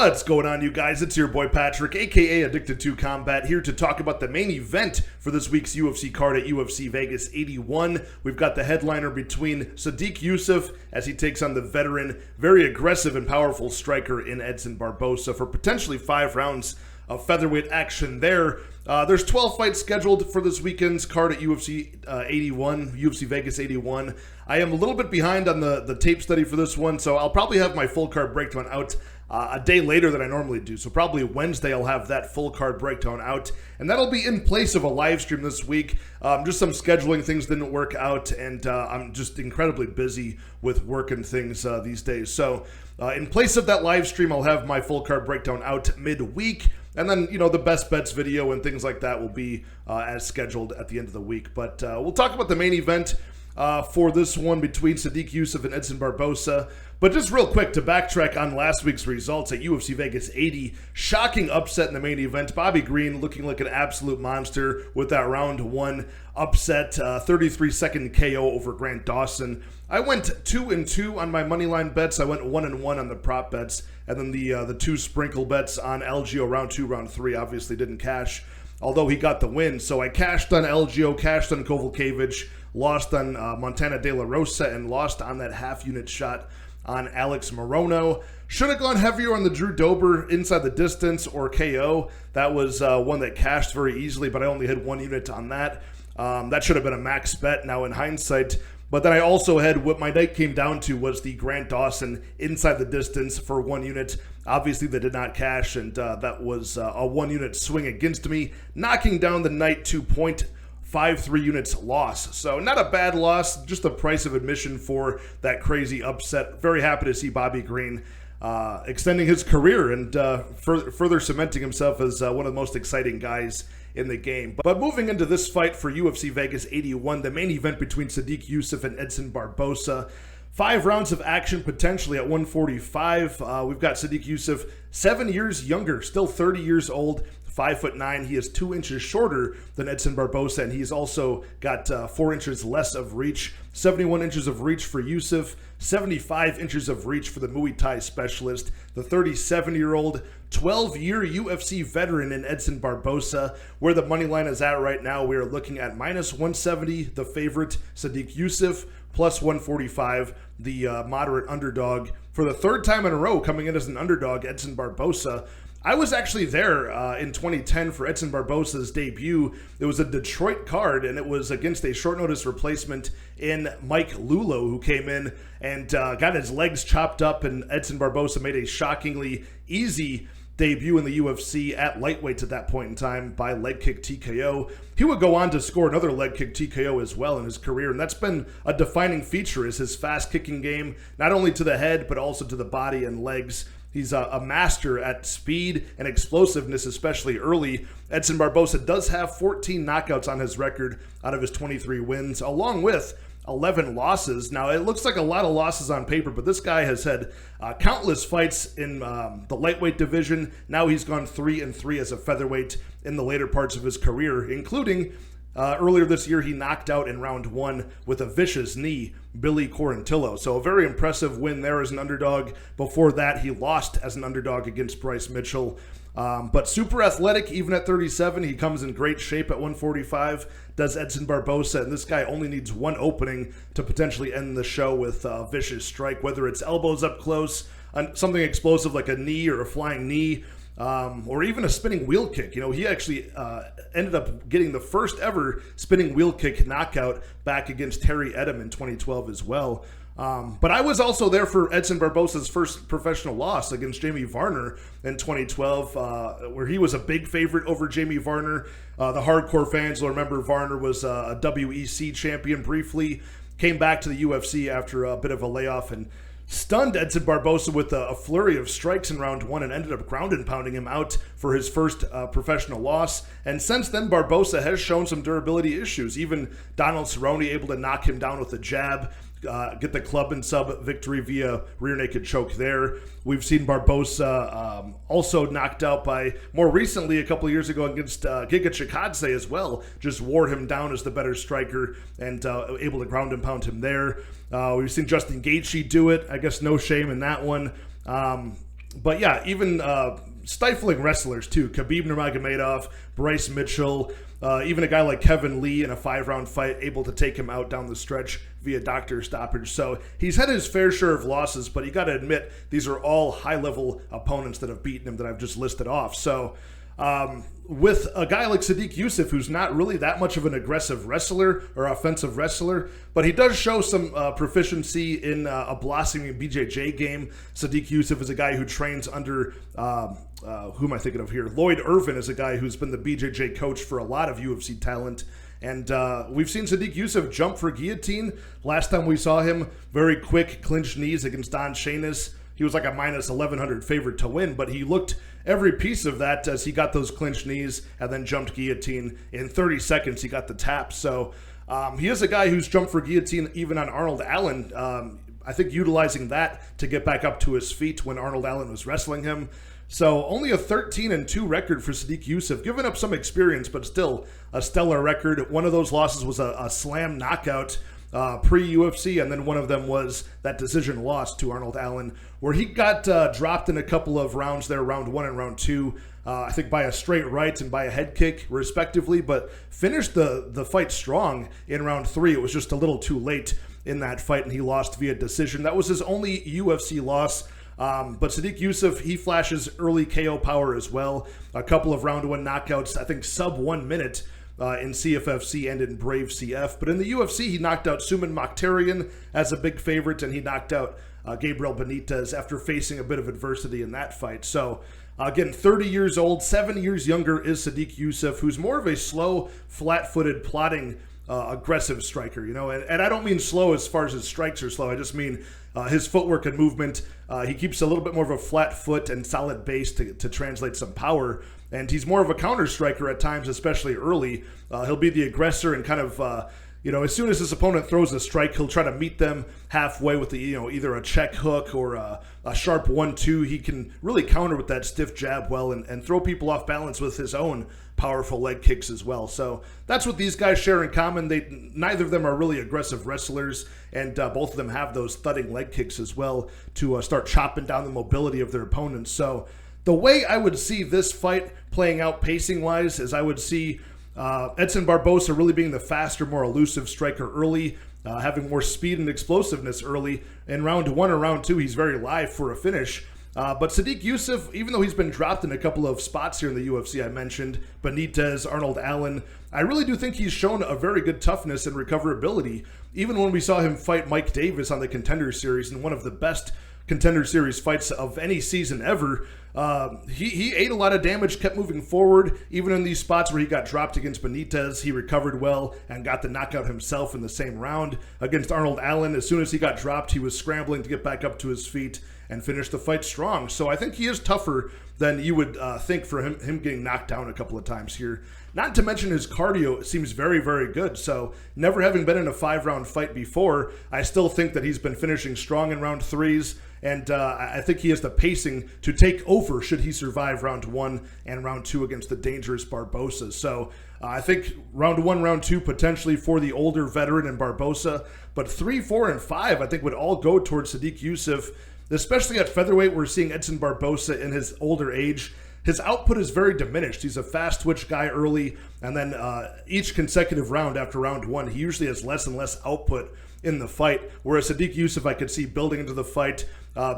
What's going on, you guys? It's your boy Patrick, aka Addicted to Combat, here to talk about the main event for this week's UFC card at UFC Vegas 81. We've got the headliner between Sodiq Yusuff as he takes on the veteran, very aggressive and powerful striker in Edson Barboza for potentially 5 rounds of featherweight action there. There's 12 fights scheduled for this weekend's card at UFC 81, UFC Vegas 81. I am a little bit behind on the tape study for this one, so I'll probably have my full card breakdown out a day later than I normally do. So probably Wednesday I'll have that full card breakdown out, and that'll be in place of a live stream this week. Just some scheduling things didn't work out, and I'm just incredibly busy with work and things these days. So in place of that live stream, I'll have my full card breakdown out midweek. And then, the best bets video and things like that will be as scheduled at the end of the week. But we'll talk about the main event for this one between Sodiq Yusuff and Edson Barboza. But just real quick to backtrack on last week's results at UFC Vegas 80. Shocking upset in the main event. Bobby Green looking like an absolute monster with that round 1 upset. 33-second KO over Grant Dawson. I went 2-2 on my moneyline bets. I went 1-1 on the prop bets. And then the 2 sprinkle bets on LGO round 2, round 3 obviously didn't cash, although he got the win. So I cashed on LGO, cashed on Kovalevich, lost on Montana De La Rosa, and lost on that half-unit shot on Alex Morono. Should have gone heavier on the Drew Dober inside the distance or KO. That was one that cashed very easily, but I only had 1 unit on that. That should have been a max bet now in hindsight. But then I also had what my night came down to was the Grant Dawson inside the distance for 1 unit. Obviously, they did not cash, and that was a 1 unit swing against me, knocking down the night to 0.53 units loss. So not a bad loss, just the price of admission for that crazy upset. Very happy to see Bobby Green extending his career and further cementing himself as one of the most exciting guys in the game. But moving into this fight for UFC Vegas 81, the main event between Sodiq Yusuff and Edson Barboza. 5 rounds of action potentially at 145. We've got Sodiq Yusuff 7 years younger, still 30 years old, 5'9". He is 2 inches shorter than Edson Barboza, and he's also got 4 inches less of reach. 71 inches of reach for Yusuff, 75 inches of reach for the Muay Thai specialist, the 37-year-old, 12-year UFC veteran in Edson Barboza. Where the money line is at right now, we are looking at minus 170, the favorite, Sodiq Yusuff, plus 145, the moderate underdog. For the 3rd time in a row coming in as an underdog, Edson Barboza. I was actually there in 2010 for Edson Barboza's debut. It was a Detroit card, and it was against a short notice replacement in Mike Lulo, who came in and got his legs chopped up, and Edson Barboza made a shockingly easy debut in the UFC at lightweight at that point in time by leg kick TKO. He would go on to score another leg kick TKO as well in his career, and that's been a defining feature, is his fast kicking game, not only to the head, but also to the body and legs. He's a master at speed and explosiveness, especially early. Edson Barboza does have 14 knockouts on his record out of his 23 wins, along with 11 losses. Now, it looks like a lot of losses on paper, but this guy has had countless fights in the lightweight division. Now he's gone 3-3 as a featherweight in the later parts of his career, including earlier this year, he knocked out in round 1 with a vicious knee Billy Quarantillo. So a very impressive win there as an underdog. Before that, he lost as an underdog against Bryce Mitchell. But super athletic, even at 37. He comes in great shape at 145, does Edson Barboza. And this guy only needs 1 opening to potentially end the show with a vicious strike, whether it's elbows up close, something explosive like a knee or a flying knee, or even a spinning wheel kick. He actually ended up getting the first ever spinning wheel kick knockout back against Terry Edom in 2012 as well. But I was also there for Edson Barboza's first professional loss against Jamie Varner in 2012, where he was a big favorite over Jamie Varner. The hardcore fans will remember Varner was a WEC champion briefly, came back to the UFC after a bit of a layoff and stunned Edson Barboza with a flurry of strikes in round 1 and ended up ground and pounding him out for his first professional loss. And since then, Barboza has shown some durability issues. Even Donald Cerrone able to knock him down with a jab, get the club and sub victory via rear naked choke there. We've seen Barboza also knocked out by, more recently, a couple of years ago against Giga Chikadze as well. Just wore him down as the better striker and able to ground and pound him there. We've seen Justin Gaethje do it. I guess no shame in that one. But yeah, even stifling wrestlers too. Khabib Nurmagomedov, Bryce Mitchell, even a guy like Kevin Lee in a 5-round fight, able to take him out down the stretch via doctor stoppage. So he's had his fair share of losses, but you got to admit these are all high-level opponents that have beaten him that I've just listed off. So with a guy like Sodiq Yusuff, who's not really that much of an aggressive wrestler or offensive wrestler, but he does show some proficiency in a blossoming BJJ game. Sodiq Yusuff is a guy who trains under, who am I thinking of here? Lloyd Irvin is a guy who's been the BJJ coach for a lot of UFC talent. And we've seen Sodiq Yusuff jump for guillotine. Last time we saw him, very quick clinch knees against Don Shainis. He was like a minus 1,100 favorite to win, but he looked every piece of that as he got those clinch knees and then jumped guillotine. In 30 seconds, he got the tap. So he is a guy who's jumped for guillotine even on Arnold Allen. I think utilizing that to get back up to his feet when Arnold Allen was wrestling him. So only a 13-2 record for Sodiq Yusuff, giving up some experience, but still a stellar record. One of those losses was a slam knockout pre-UFC, and then one of them was that decision loss to Arnold Allen, where he got dropped in a couple of rounds there, round 1 and round 2, I think by a straight right and by a head kick, respectively, but finished the fight strong in round 3. It was just a little too late in that fight, and he lost via decision. That was his only UFC loss. But Sodiq Yusuff, he flashes early KO power as well. A couple of round 1 knockouts, I think sub 1 minute in CFFC and in Brave CF. But in the UFC, he knocked out Suman Mokhtarian as a big favorite, and he knocked out Gabriel Benitez after facing a bit of adversity in that fight. So again, 30 years old, 7 years younger is Sodiq Yusuff, who's more of a slow, flat-footed, plodding, aggressive striker, you know, and I don't mean slow as far as his strikes are slow. I just mean his footwork and movement. He keeps a little bit more of a flat foot and solid base to translate some power. And he's more of a counter striker at times, especially early. He'll be the aggressor and kind of, as soon as his opponent throws a strike, he'll try to meet them halfway with the, either a check hook or a sharp 1-2. He can really counter with that stiff jab well and throw people off balance with his own powerful leg kicks as well. So that's what these guys share in common. Neither of them are really aggressive wrestlers, and both of them have those thudding leg kicks as well to start chopping down the mobility of their opponents. So the way I would see this fight playing out pacing-wise is I would see Edson Barboza really being the faster, more elusive striker early, having more speed and explosiveness early. In round 1 or round 2, he's very live for a finish. But Sodiq Yusuff, even though he's been dropped in a couple of spots here in the UFC, I mentioned Benitez, Arnold Allen, I really do think he's shown a very good toughness and recoverability. Even when we saw him fight Mike Davis on the Contender Series in one of the best Contender Series fights of any season ever, he ate a lot of damage, kept moving forward. Even in these spots where he got dropped against Benitez, he recovered well and got the knockout himself in the same round. Against Arnold Allen, as soon as he got dropped, he was scrambling to get back up to his feet and finish the fight strong. So I think he is tougher than you would think for him getting knocked down a couple of times here. Not to mention his cardio seems very, very good. So never having been in a 5-round fight before, I still think that he's been finishing strong in round 3s. And I think he has the pacing to take over should he survive round 1 and round 2 against the dangerous Barboza. So I think round 1, round 2 potentially for the older veteran in Barboza. But 3, 4, and 5 I think would all go towards Sodiq Yusuff. Especially at featherweight, we're seeing Edson Barboza in his older age. His output is very diminished. He's a fast twitch guy early, and then each consecutive round after round 1, he usually has less and less output in the fight. Whereas Sodiq Yusuff, I could see building into the fight,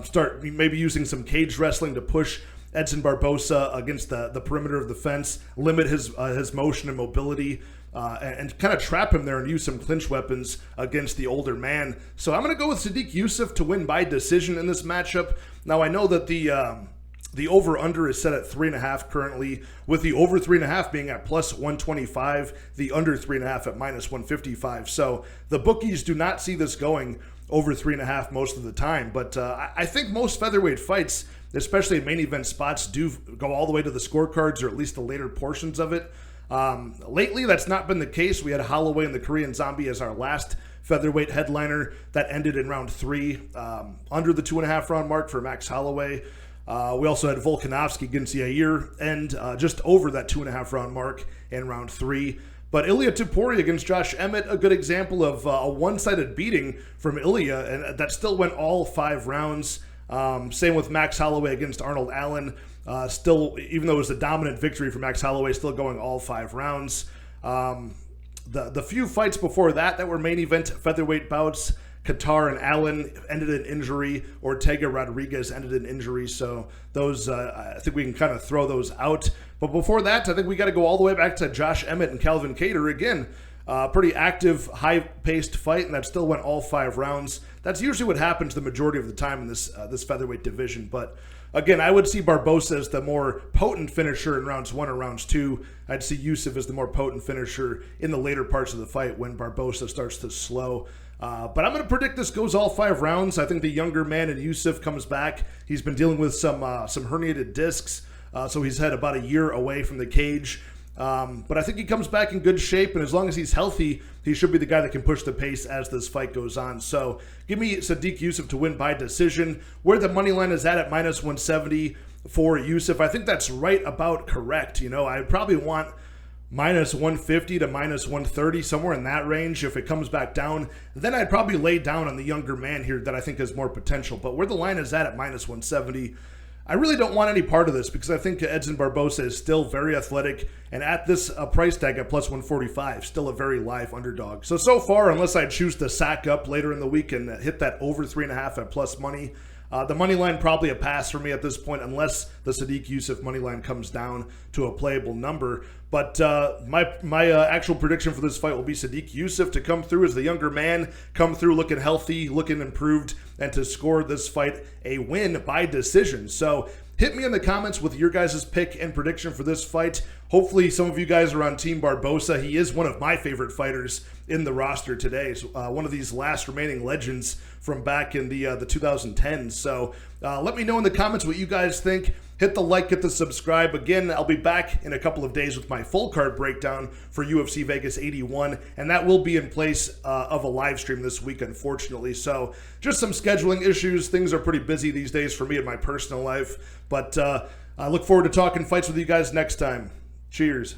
start maybe using some cage wrestling to push Edson Barboza against the perimeter of the fence, limit his motion and mobility, and kind of trap him there and use some clinch weapons against the older man. So I'm going to go with Sodiq Yusuff to win by decision in this matchup. Now I know that the over-under is set at 3.5 currently, with the over 3.5 being at plus 125, the under 3.5 at minus 155. So the bookies do not see this going over 3.5 most of the time. But I think most featherweight fights, especially in main event spots, do go all the way to the scorecards, or at least the later portions of it. Lately, that's not been the case. We had Holloway and the Korean Zombie as our last featherweight headliner that ended in round 3, under the 2.5 round mark for Max Holloway. We also had Volkanovski against Yair and just over that 2.5 round mark in round 3. But Ilia Topuria against Josh Emmett, a good example of a one-sided beating from Ilia, and that still went all 5 rounds. Same with Max Holloway against Arnold Allen. Still, even though it was a dominant victory for Max Holloway, still going all 5 rounds. The few fights before that were main event featherweight bouts, Qatar and Allen ended in injury. Ortega Rodriguez ended in injury. So those, I think we can kind of throw those out. But before that, I think we got to go all the way back to Josh Emmett and Calvin Kattar again. Pretty active, high-paced fight, and that still went all 5 rounds. That's usually what happens the majority of the time in this featherweight division. But again, I would see Barboza as the more potent finisher in rounds 1 or rounds 2. I'd see Yusuff as the more potent finisher in the later parts of the fight when Barboza starts to slow. But I'm going to predict this goes all 5 rounds. I think the younger man in Yusuff comes back. He's been dealing with some herniated discs, so he's had about a year away from the cage. But I think he comes back in good shape, and as long as he's healthy, he should be the guy that can push the pace as this fight goes on. So give me Sodiq Yusuff to win by decision. Where the money line is at minus 170 for Yusuff, I think that's right about correct. You know, I probably want minus 150 to minus 130, somewhere in that range. If it comes back down, then I'd probably lay down on the younger man here that I think has more potential. But where the line is at minus 170, I really don't want any part of this because I think Edson Barboza is still very athletic, and at this price tag at plus 145, still a very live underdog. So far, unless I choose to sack up later in the week and hit that over 3.5 at plus money, the money line probably a pass for me at this point, unless the Sodiq Yusuff money line comes down to a playable number. But my actual prediction for this fight will be Sodiq Yusuff to come through as the younger man, come through looking healthy, looking improved, and to score this fight a win by decision. So hit me in the comments with your guys' pick and prediction for this fight. Hopefully some of you guys are on Team Barboza. He is one of my favorite fighters in the roster today. One of these last remaining legends from back in the 2010s. So let me know in the comments what you guys think. Hit the like, hit the subscribe. Again, I'll be back in a couple of days with my full card breakdown for UFC Vegas 81, and that will be in place of a live stream this week, unfortunately. So just some scheduling issues. Things are pretty busy these days for me in my personal life, but I look forward to talking fights with you guys next time. Cheers.